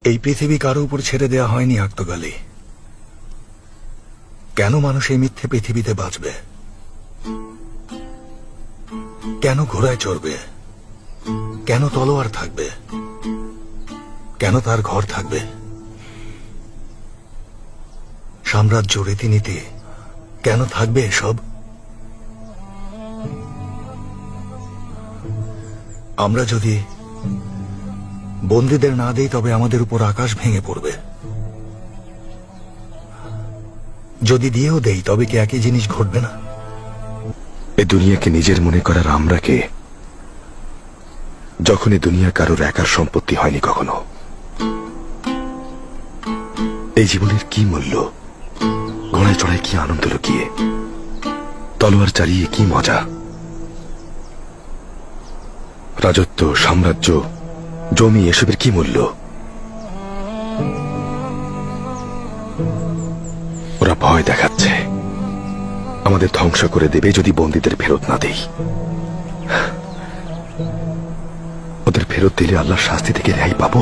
এই পৃথিবী কারো উপর ছেড়ে দেয়া হয়নি আক্তগালি। কেন মানুষ এই মিথ্যে পৃথিবীতে বাঁচবে? কেন ঘোড়ায় চড়বে? কেন তলোয়ার থাকবে? কেন তার ঘর থাকবে? সাম্রাজ্য, রীতিনীতি কেন থাকবে এসব? আমরা যদি বন্দীদের না দেই তবে আমাদের উপর আকাশ ভেঙে পড়বে। যদি দিয়েও দেই তবে কি একই জিনিস ঘটবে না? এ দুনিয়াকে নিজের মনে করার আমরা কে, যখন এ দুনিয়া কারোর একার সম্পত্তি হয়নি কখনো? এই জীবনের কি মূল্য? ঘোড়ায় চড়ায় কি আনন্দ লুকিয়ে, তলোয়ার চালিয়ে কি মজা? রাজত্ব, সাম্রাজ্য, জমি এসবের কি মূল্য? ওরা ভয় দেখাচ্ছে আমাদের ধ্বংস করে দেবে যদি বন্দীদের ফেরত না দেই। ওদের ফেরত দিলে আল্লাহর শাস্তি থেকে রেহাই পাবো?